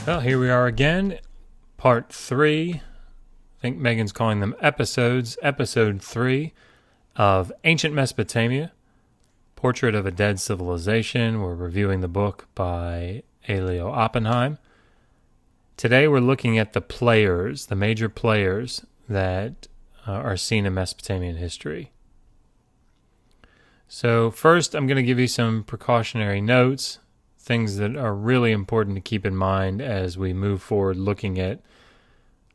Well, here we are again, part 3. I think Megan's calling them episodes. Episode 3 of Ancient Mesopotamia, Portrait of a Dead Civilization. We're reviewing the book by Elio Oppenheim. Today we're looking at the players, the major players that are seen in Mesopotamian history. So first I'm going to give you some precautionary notes, things that are really important to keep in mind as we move forward looking at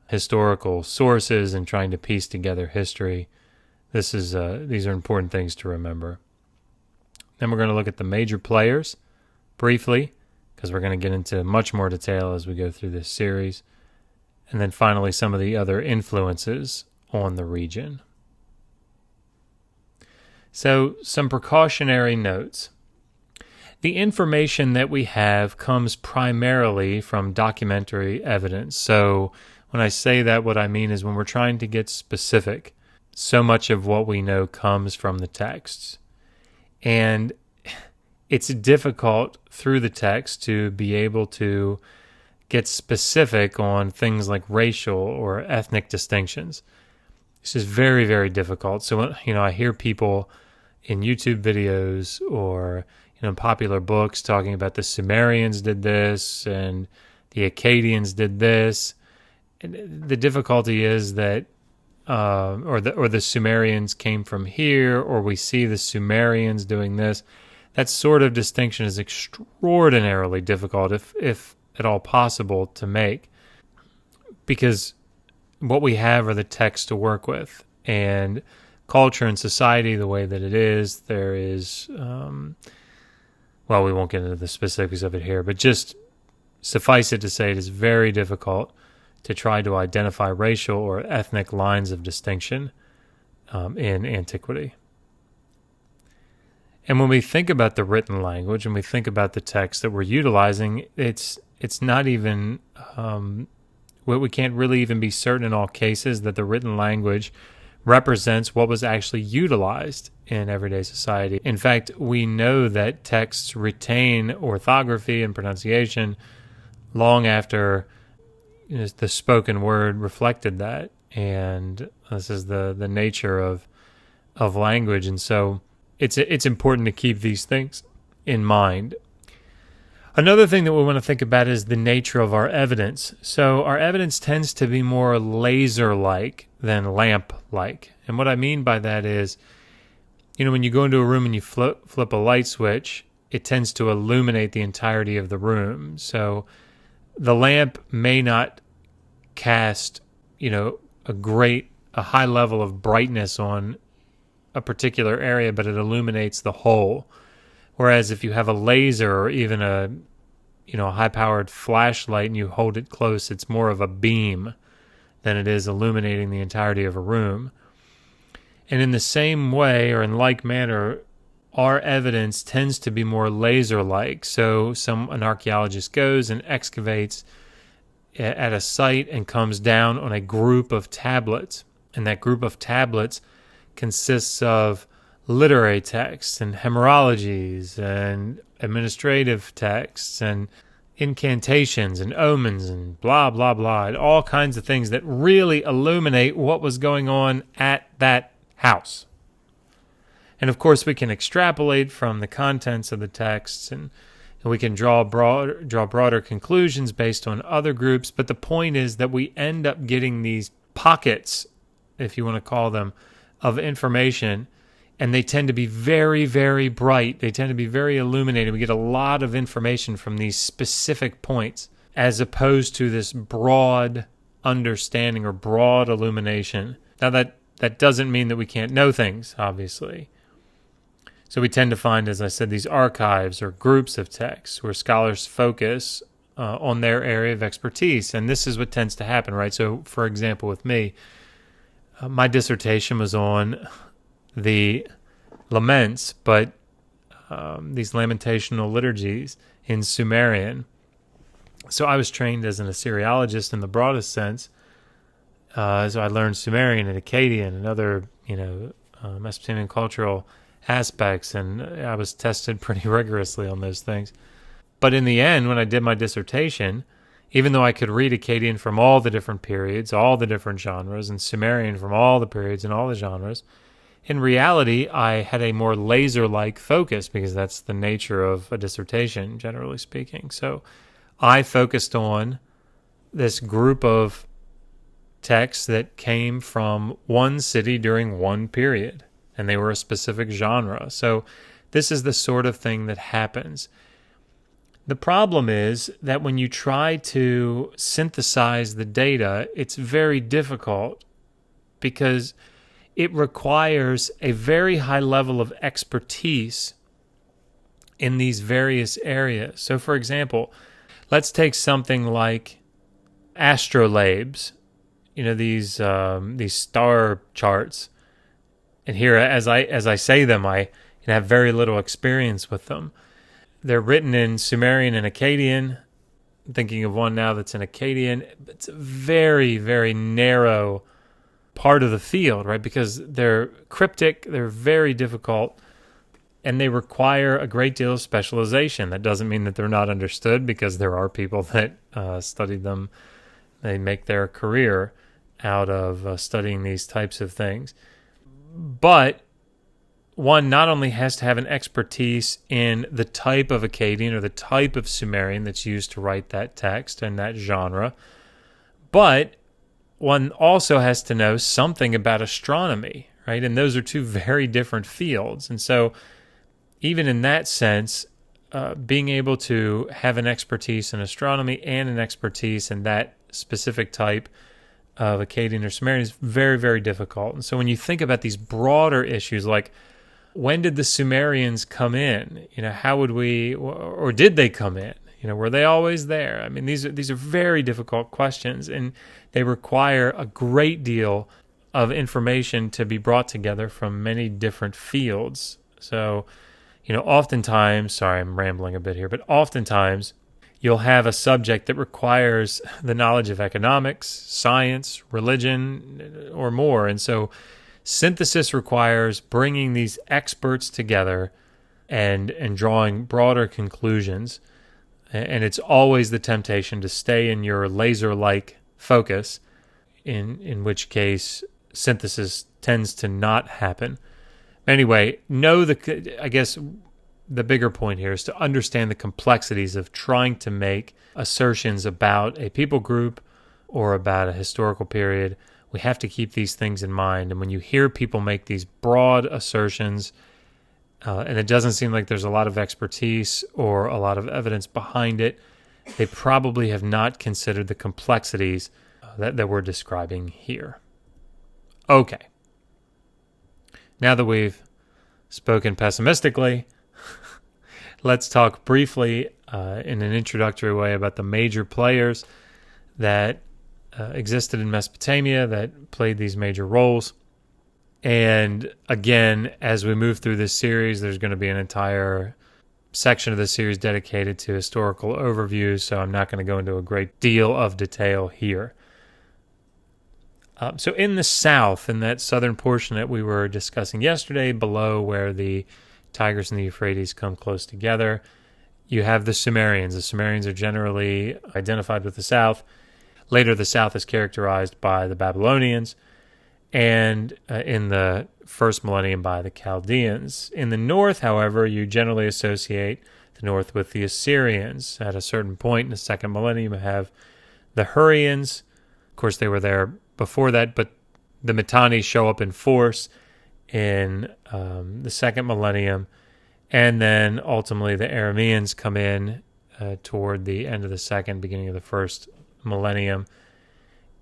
historical sources and trying to piece together history. These are important things to remember. Then we're going to look at the major players briefly, because we're going to get into much more detail as we go through this series. And then finally, some of the other influences on the region. So, some precautionary notes. The information that we have comes primarily from documentary evidence. So when I say that, what I mean is when we're trying to get specific, so much of what we know comes from the texts. And it's difficult through the text to be able to get specific on things like racial or ethnic distinctions. This is very, very difficult. So, I hear people in YouTube videos or popular books talking about the Sumerians did this and the Akkadians did this. And the difficulty is that, or the Sumerians came from here, or we see the Sumerians doing this. That sort of distinction is extraordinarily difficult, if at all possible, to make, because what we have are the texts to work with, and culture and society the way that it is. There is. Well, we won't get into the specifics of it here, but just suffice it to say it is very difficult to try to identify racial or ethnic lines of distinction in antiquity. And when we think about the written language and we think about the text that we're utilizing, it's not even, we can't really even be certain in all cases that the written language represents what was actually utilized in everyday society. In fact, we know that texts retain orthography and pronunciation long after the spoken word reflected that. And this is the nature of language. And so it's important to keep these things in mind. Another thing that we want to think about is the nature of our evidence. So our evidence tends to be more laser-like than lamp-like. And what I mean by that is, when you go into a room and you flip a light switch, it tends to illuminate the entirety of the room. So the lamp may not cast, a high level of brightness on a particular area, but it illuminates the whole. Whereas if you have a laser or even a high-powered flashlight and you hold it close, it's more of a beam than it is illuminating the entirety of a room. And in the same way, or in like manner, our evidence tends to be more laser-like. So an archaeologist goes and excavates at a site and comes down on a group of tablets. And that group of tablets consists of literary texts and hemorrhagies and administrative texts and incantations and omens and blah, blah, blah, and all kinds of things that really illuminate what was going on at that house. And of course, we can extrapolate from the contents of the texts, and we can draw broader conclusions based on other groups. But the point is that we end up getting these pockets, if you want to call them, of information. And they tend to be very, very bright. They tend to be very illuminated. We get a lot of information from these specific points, as opposed to this broad understanding or broad illumination. Now, that doesn't mean that we can't know things, obviously. So we tend to find, as I said, these archives or groups of texts where scholars focus on their area of expertise. And this is what tends to happen, right? So, for example, with me, my dissertation was on the laments, but these lamentational liturgies in Sumerian. So I was trained as an Assyriologist in the broadest sense. So I learned Sumerian and Akkadian and other, Mesopotamian cultural aspects, and I was tested pretty rigorously on those things. But in the end, when I did my dissertation, Even though I could read Akkadian from all the different periods, all the different genres, and Sumerian from all the periods and all the genres, in reality, I had a more laser-like focus because that's the nature of a dissertation, generally speaking. So I focused on this group of texts that came from one city during one period, and they were a specific genre. So this is the sort of thing that happens. The problem is that when you try to synthesize the data, it's very difficult because it requires a very high level of expertise in these various areas. So, for example, let's take something like astrolabes, these star charts. And here, as I say them, I have very little experience with them. They're written in Sumerian and Akkadian. I'm thinking of one now that's in Akkadian. It's a very, very narrow part of the field, right? Because they're cryptic, they're very difficult, and they require a great deal of specialization. That doesn't mean that they're not understood, because there are people that study them. They make their career out of studying these types of things. But one not only has to have an expertise in the type of Akkadian or the type of Sumerian that's used to write that text and that genre, but one also has to know something about astronomy, right? And those are two very different fields. And so even in that sense, being able to have an expertise in astronomy and an expertise in that specific type of Akkadian or Sumerian is very, very difficult. And so when you think about these broader issues like, when did the Sumerians come in? How would we, or did they come in? Were they always there? I mean, these are very difficult questions, and they require a great deal of information to be brought together from many different fields. So, oftentimes, sorry, I'm rambling a bit here, but oftentimes you'll have a subject that requires the knowledge of economics, science, religion, or more. And so synthesis requires bringing these experts together and drawing broader conclusions. And it's always the temptation to stay in your laser-like focus, in which case synthesis tends to not happen. Anyway, I guess the bigger point here is to understand the complexities of trying to make assertions about a people group or about a historical period. We have to keep these things in mind. And when you hear people make these broad assertions, and it doesn't seem like there's a lot of expertise or a lot of evidence behind it, they probably have not considered the complexities that we're describing here. Okay. Now that we've spoken pessimistically, let's talk briefly in an introductory way about the major players that existed in Mesopotamia that played these major roles. And again, as we move through this series, there's going to be an entire section of the series dedicated to historical overviews, so I'm not going to go into a great deal of detail here. So in the south, in that southern portion that we were discussing yesterday, below where the Tigris and the Euphrates come close together, you have the Sumerians. The Sumerians are generally identified with the south. Later, the south is characterized by the Babylonians, and in the first millennium by the Chaldeans. In the north, however, you generally associate the north with the Assyrians. At a certain point in the second millennium, you have the Hurrians. Of course, they were there before that, but the Mitanni show up in force in the second millennium, and then ultimately the Arameans come in toward the end of the second, beginning of the first millennium.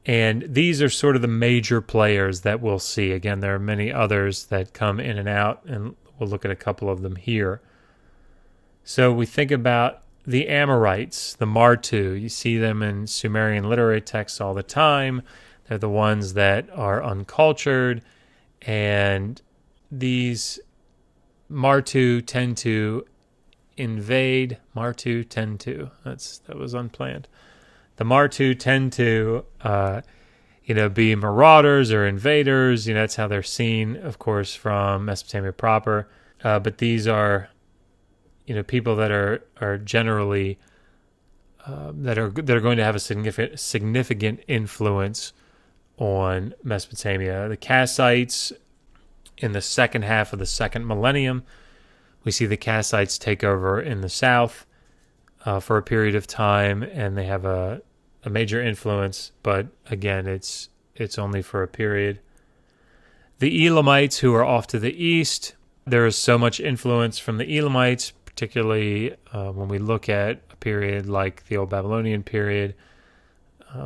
And these are sort of the major players that we'll see. Again, there are many others that come in and out, and we'll look at a couple of them here. So we think about the Amorites, the Martu. You see them in Sumerian literary texts all the time. They're the ones that are uncultured, and these Martu tend to invade. Martu tend to. That was unplanned. The Martu tend to, be marauders or invaders. That's how they're seen, of course, from Mesopotamia proper. But these are, people that are generally that are going to have a significant influence on Mesopotamia. The Kassites in the second half of the second millennium. We see the Kassites take over in the south for a period of time, and they have a major influence, but again, it's only for a period. The Elamites, who are off to the east, there is so much influence from the Elamites, particularly when we look at a period like the Old Babylonian period,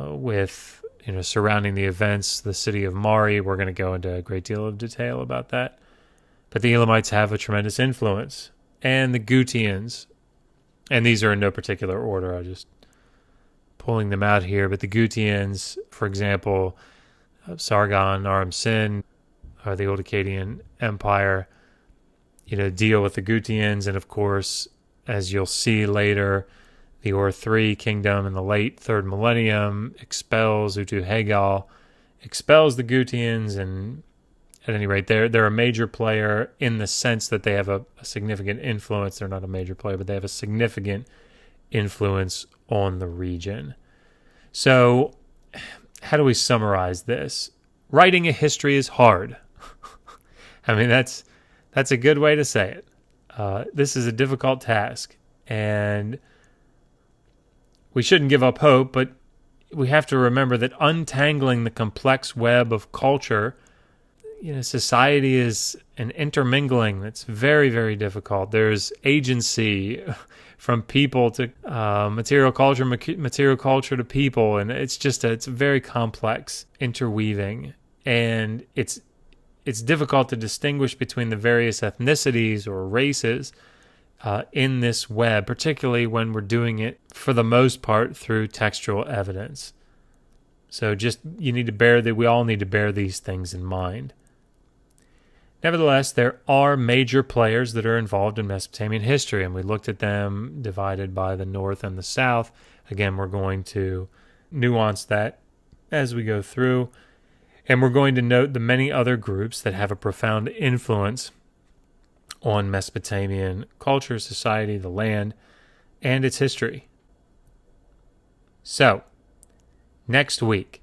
with surrounding the events, the city of Mari. We're going to go into a great deal of detail about that. But the Elamites have a tremendous influence. And the Gutians, and these are in no particular order, I'm just pulling them out here, but the Gutians, for example, Sargon, Aram Sin, or the old Akkadian Empire, deal with the Gutians, and of course, as you'll see later, the Ur III kingdom in the late 3rd millennium expels Utu-Hagal, expels the Gutians, and at any rate, they're a major player in the sense that they have a significant influence. They're not a major player, but they have a significant influence on the region. So, how do we summarize this? Writing a history is hard. I mean, that's a good way to say it. This is a difficult task, and we shouldn't give up hope, but we have to remember that untangling the complex web of culture, society is an intermingling that's very, very difficult. There's agency from people to material culture to people, and it's a very complex interweaving, and it's difficult to distinguish between the various ethnicities or races in this web, particularly when we're doing it for the most part through textual evidence. So we all need to bear these things in mind. Nevertheless, there are major players that are involved in Mesopotamian history, and we looked at them divided by the north and the south. Again, we're going to nuance that as we go through, and we're going to note the many other groups that have a profound influence on Mesopotamian culture, society, the land, and its history. So, next week,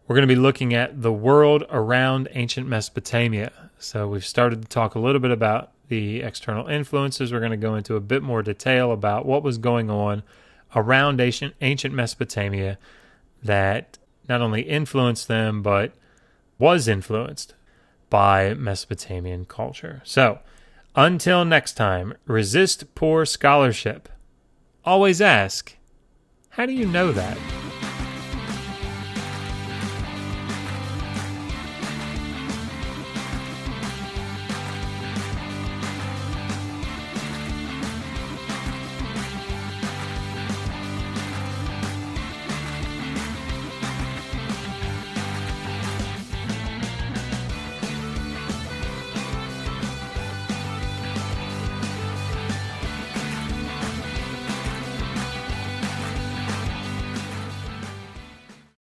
we're going to be looking at the world around ancient Mesopotamia. So we've started to talk a little bit about the external influences. We're going to go into a bit more detail about what was going on around ancient Mesopotamia that not only influenced them, but was influenced by Mesopotamian culture. So, until next time, resist poor scholarship. Always ask, how do you know that?